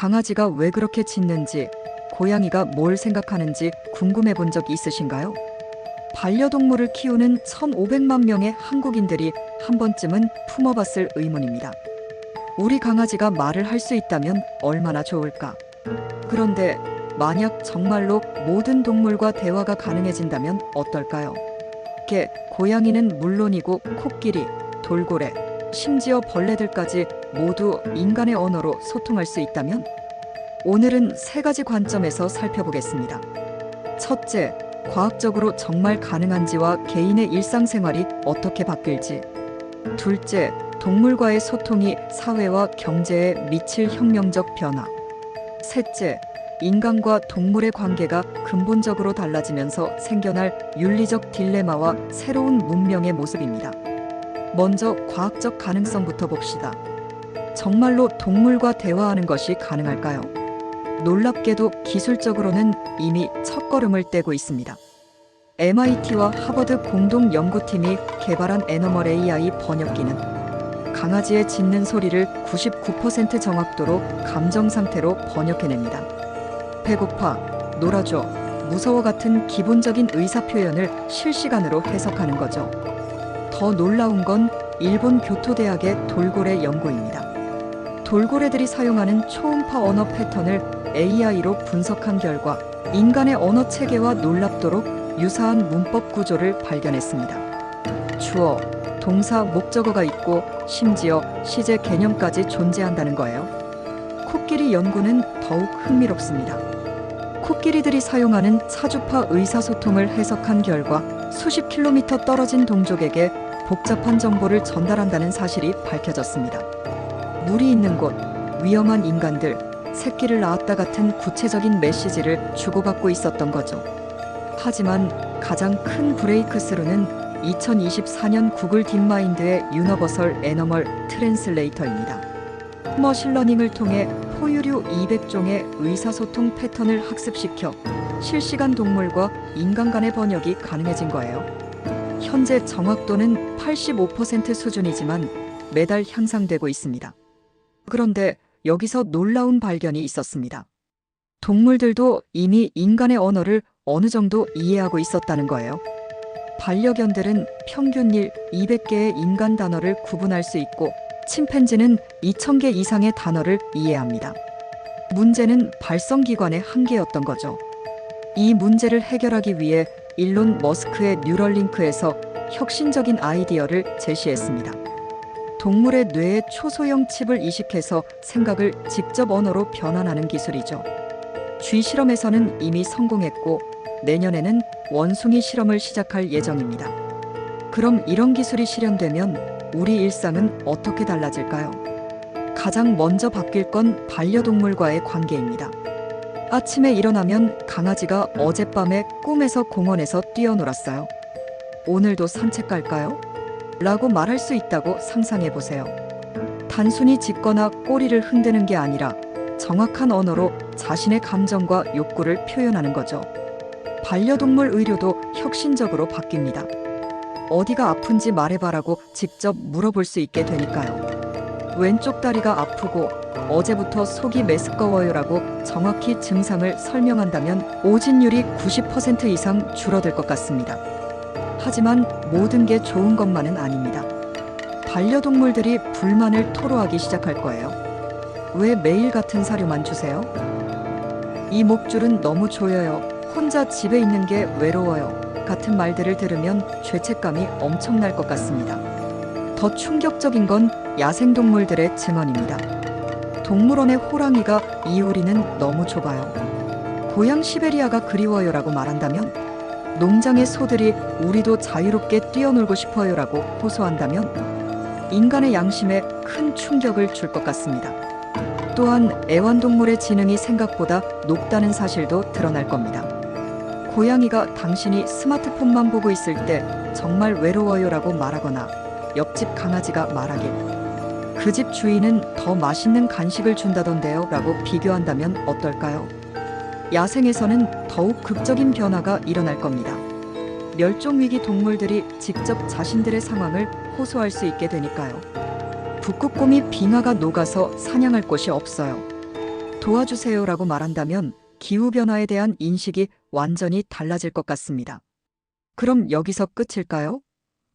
강아지가 왜 그렇게 짖는지, 고양이가 뭘 생각하는지 궁금해 본 적 있으신가요? 반려동물을 키우는 1,500만 명의 한국인들이 한 번쯤은 품어봤을 의문입니다. 우리 강아지가 말을 할 수 있다면 얼마나 좋을까? 그런데 만약 정말로 모든 동물과 대화가 가능해진다면 어떨까요? 개, 고양이는 물론이고 코끼리, 돌고래, 심지어 벌레들까지 모두 인간의 언어로 소통할 수 있다면? 오늘은 세 가지 관점에서 살펴보겠습니다. 첫째, 과학적으로 정말 가능한지와 개인의 일상생활이 어떻게 바뀔지. 둘째, 동물과의 소통이 사회와 경제에 미칠 혁명적 변화. 셋째, 인간과 동물의 관계가 근본적으로 달라지면서 생겨날 윤리적 딜레마와 새로운 문명의 모습입니다. 먼저 과학적 가능성부터 봅시다. 정말로 동물과 대화하는 것이 가능할까요? 놀랍게도 기술적으로는 이미 첫걸음을 떼고 있습니다. MIT와 하버드 공동 연구팀이 개발한 애너멀 AI 번역기는 강아지의 짖는 소리를 99% 정확도로 감정 상태로 번역해냅니다. 배고파, 놀아줘, 무서워 같은 기본적인 의사 표현을 실시간으로 해석하는 거죠. 더 놀라운 건 일본 교토대학의 돌고래 연구입니다. 돌고래들이 사용하는 초음파 언어 패턴을 AI로 분석한 결과 인간의 언어 체계와 놀랍도록 유사한 문법 구조를 발견했습니다. 주어, 동사, 목적어가 있고 심지어 시제 개념까지 존재한다는 거예요. 코끼리 연구는 더욱 흥미롭습니다. 코끼리들이 사용하는 차주파 의사소통을 해석한 결과 수십 킬로미터 떨어진 동족에게 복잡한 정보를 전달한다는 사실이 밝혀졌습니다. 물이 있는 곳, 위험한 인간들, 새끼를 낳았다 같은 구체적인 메시지를 주고받고 있었던 거죠. 하지만 가장 큰 브레이크스루는 2024년 구글 딥마인드의 유너버설 애너멀 트랜슬레이터입니다. 머신러닝을 통해 포유류 200종의 의사소통 패턴을 학습시켜 실시간 동물과 인간 간의 번역이 가능해진 거예요. 현재 정확도는 85% 수준이지만 매달 향상되고 있습니다. 그런데 여기서 놀라운 발견이 있었습니다. 동물들도 이미 인간의 언어를 어느 정도 이해하고 있었다는 거예요. 반려견들은 평균 200개의 인간 단어를 구분할 수 있고 침팬지는 2,000개 이상의 단어를 이해합니다. 문제는 발성기관의 한계였던 거죠. 이 문제를 해결하기 위해 일론 머스크의 뉴럴링크에서 혁신적인 아이디어를 제시했습니다. 동물의 뇌에 초소형 칩을 이식해서 생각을 직접 언어로 변환하는 기술이죠. 쥐 실험에서는 이미 성공했고 내년에는 원숭이 실험을 시작할 예정입니다. 그럼 이런 기술이 실현되면 우리 일상은 어떻게 달라질까요? 가장 먼저 바뀔 건 반려동물과의 관계입니다. 아침에 일어나면 강아지가 어젯밤에 꿈에서 공원에서 뛰어놀았어요. 오늘도 산책 갈까요? 라고 말할 수 있다고 상상해 보세요. 단순히 짖거나 꼬리를 흔드는 게 아니라 정확한 언어로 자신의 감정과 욕구를 표현하는 거죠. 반려동물 의료도 혁신적으로 바뀝니다. 어디가 아픈지 말해봐라고 직접 물어볼 수 있게 되니까요. 왼쪽 다리가 아프고 어제부터 속이 메스꺼워요라고 정확히 증상을 설명한다면 오진율이 90% 이상 줄어들 것 같습니다. 하지만 모든 게 좋은 것만은 아닙니다. 반려동물들이 불만을 토로하기 시작할 거예요. 왜 매일 같은 사료만 주세요? 이 목줄은 너무 조여요. 혼자 집에 있는 게 외로워요. 같은 말들을 들으면 죄책감이 엄청날 것 같습니다. 더 충격적인 건 야생동물들의 증언입니다. 동물원의 호랑이가 이 우리는 너무 좁아요. 고향 시베리아가 그리워요라고 말한다면, 농장의 소들이 우리도 자유롭게 뛰어놀고 싶어요라고 호소한다면 인간의 양심에 큰 충격을 줄 것 같습니다. 또한 애완동물의 지능이 생각보다 높다는 사실도 드러날 겁니다. 고양이가 당신이 스마트폰만 보고 있을 때 정말 외로워요라고 말하거나 옆집 강아지가 말하길 그 집 주인은 더 맛있는 간식을 준다던데요 라고 비교한다면 어떨까요? 야생에서는 더욱 극적인 변화가 일어날 겁니다. 멸종위기 동물들이 직접 자신들의 상황을 호소할 수 있게 되니까요. 북극곰이 빙하가 녹아서 사냥할 곳이 없어요. 도와주세요라고 말한다면 기후변화에 대한 인식이 완전히 달라질 것 같습니다. 그럼 여기서 끝일까요?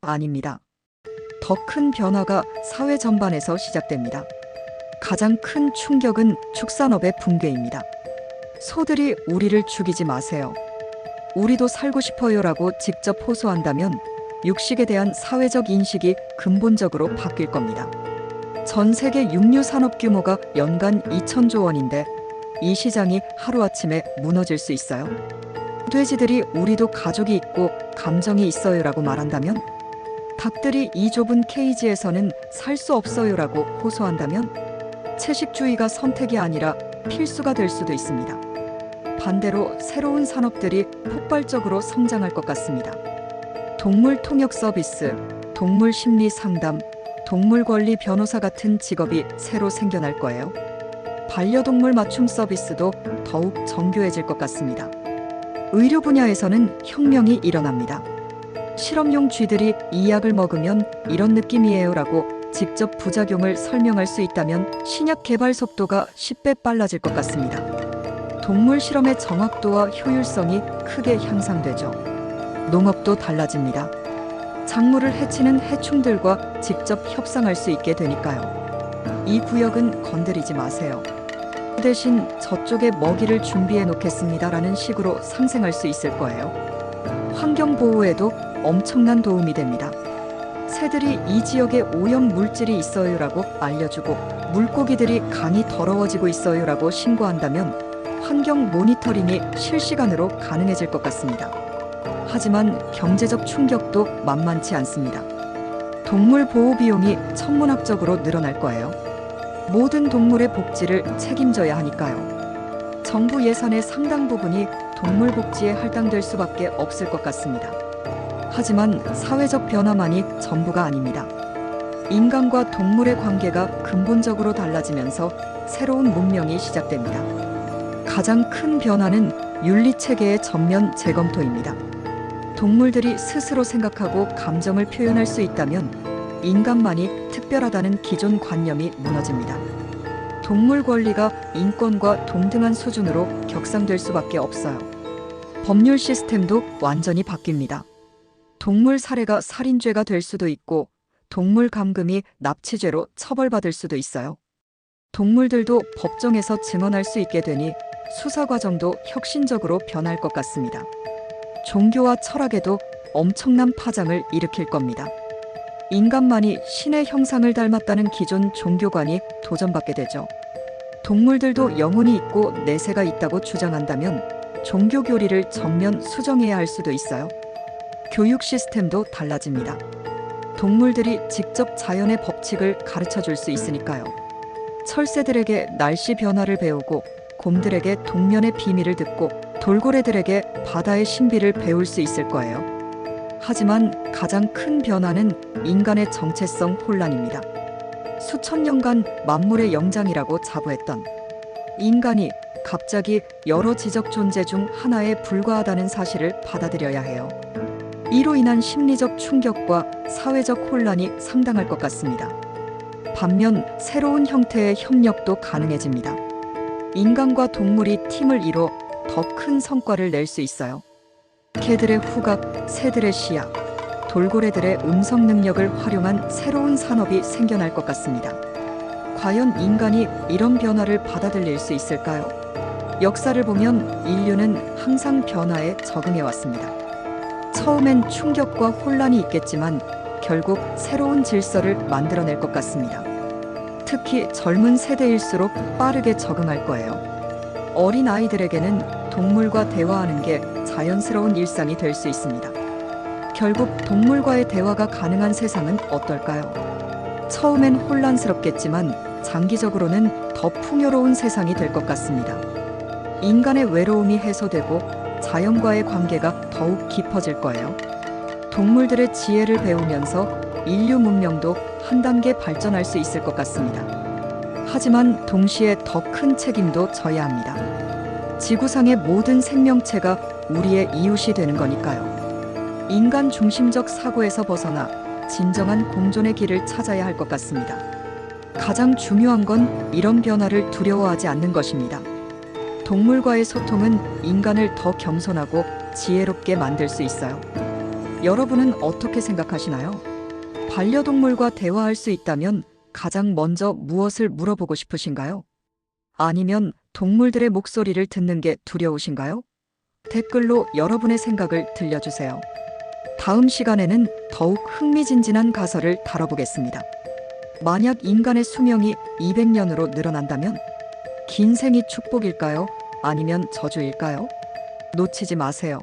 아닙니다. 더 큰 변화가 사회 전반에서 시작됩니다. 가장 큰 충격은 축산업의 붕괴입니다. 소들이 우리를 죽이지 마세요. 우리도 살고 싶어요라고 직접 호소한다면 육식에 대한 사회적 인식이 근본적으로 바뀔 겁니다. 전 세계 육류 산업 규모가 연간 2,000조 원인데 이 시장이 하루아침에 무너질 수 있어요. 돼지들이 우리도 가족이 있고 감정이 있어요라고 말한다면, 닭들이 이 좁은 케이지에서는 살 수 없어요라고 호소한다면 채식주의가 선택이 아니라 필수가 될 수도 있습니다. 반대로 새로운 산업들이 폭발적으로 성장할 것 같습니다. 동물 통역 서비스, 동물 심리 상담, 동물 권리 변호사 같은 직업이 새로 생겨날 거예요. 반려동물 맞춤 서비스도 더욱 정교해질 것 같습니다. 의료 분야에서는 혁명이 일어납니다. 실험용 쥐들이 이 약을 먹으면 이런 느낌이에요라고 직접 부작용을 설명할 수 있다면 신약 개발 속도가 10배 빨라질 것 같습니다. 동물 실험의 정확도와 효율성이 크게 향상되죠. 농업도 달라집니다. 작물을 해치는 해충들과 직접 협상할 수 있게 되니까요. 이 구역은 건드리지 마세요. 대신 저쪽에 먹이를 준비해 놓겠습니다라는 식으로 상생할 수 있을 거예요. 환경 보호에도 엄청난 도움이 됩니다. 새들이 이 지역에 오염 물질이 있어요라고 알려주고 물고기들이 강이 더러워지고 있어요라고 신고한다면 환경 모니터링이 실시간으로 가능해질 것 같습니다. 하지만 경제적 충격도 만만치 않습니다. 동물 보호 비용이 천문학적으로 늘어날 거예요. 모든 동물의 복지를 책임져야 하니까요. 정부 예산의 상당 부분이 동물 복지에 할당될 수밖에 없을 것 같습니다. 하지만 사회적 변화만이 전부가 아닙니다. 인간과 동물의 관계가 근본적으로 달라지면서 새로운 문명이 시작됩니다. 가장 큰 변화는 윤리체계의 전면 재검토입니다. 동물들이 스스로 생각하고 감정을 표현할 수 있다면 인간만이 특별하다는 기존 관념이 무너집니다. 동물 권리가 인권과 동등한 수준으로 격상될 수밖에 없어요. 법률 시스템도 완전히 바뀝니다. 동물 살해가 살인죄가 될 수도 있고 동물 감금이 납치죄로 처벌받을 수도 있어요. 동물들도 법정에서 증언할 수 있게 되니 수사 과정도 혁신적으로 변할 것 같습니다. 종교와 철학에도 엄청난 파장을 일으킬 겁니다. 인간만이 신의 형상을 닮았다는 기존 종교관이 도전받게 되죠. 동물들도 영혼이 있고 내세가 있다고 주장한다면 종교 교리를 전면 수정해야 할 수도 있어요. 교육 시스템도 달라집니다. 동물들이 직접 자연의 법칙을 가르쳐 줄 수 있으니까요. 철새들에게 날씨 변화를 배우고 곰들에게 동면의 비밀을 듣고 돌고래들에게 바다의 신비를 배울 수 있을 거예요. 하지만 가장 큰 변화는 인간의 정체성 혼란입니다. 수천 년간 만물의 영장이라고 자부했던 인간이 갑자기 여러 지적 존재 중 하나에 불과하다는 사실을 받아들여야 해요. 이로 인한 심리적 충격과 사회적 혼란이 상당할 것 같습니다. 반면 새로운 형태의 협력도 가능해집니다. 인간과 동물이 팀을 이뤄 더 큰 성과를 낼 수 있어요. 개들의 후각, 새들의 시야, 돌고래들의 음성 능력을 활용한 새로운 산업이 생겨날 것 같습니다. 과연 인간이 이런 변화를 받아들일 수 있을까요? 역사를 보면 인류는 항상 변화에 적응해 왔습니다. 처음엔 충격과 혼란이 있겠지만 결국 새로운 질서를 만들어낼 것 같습니다. 특히 젊은 세대일수록 빠르게 적응할 거예요. 어린 아이들에게는 동물과 대화하는 게 자연스러운 일상이 될 수 있습니다. 결국 동물과의 대화가 가능한 세상은 어떨까요? 처음엔 혼란스럽겠지만 장기적으로는 더 풍요로운 세상이 될 것 같습니다. 인간의 외로움이 해소되고 자연과의 관계가 더욱 깊어질 거예요. 동물들의 지혜를 배우면서 인류 문명도 한 단계 발전할 수 있을 것 같습니다. 하지만 동시에 더 큰 책임도 져야 합니다. 지구상의 모든 생명체가 우리의 이웃이 되는 거니까요. 인간 중심적 사고에서 벗어나 진정한 공존의 길을 찾아야 할 것 같습니다. 가장 중요한 건 이런 변화를 두려워하지 않는 것입니다. 동물과의 소통은 인간을 더 겸손하고 지혜롭게 만들 수 있어요. 여러분은 어떻게 생각하시나요? 반려동물과 대화할 수 있다면 가장 먼저 무엇을 물어보고 싶으신가요? 아니면 동물들의 목소리를 듣는 게 두려우신가요? 댓글로 여러분의 생각을 들려주세요. 다음 시간에는 더욱 흥미진진한 가설을 다뤄보겠습니다. 만약 인간의 수명이 200년으로 늘어난다면 긴 생이 축복일까요? 아니면 저주일까요? 놓치지 마세요.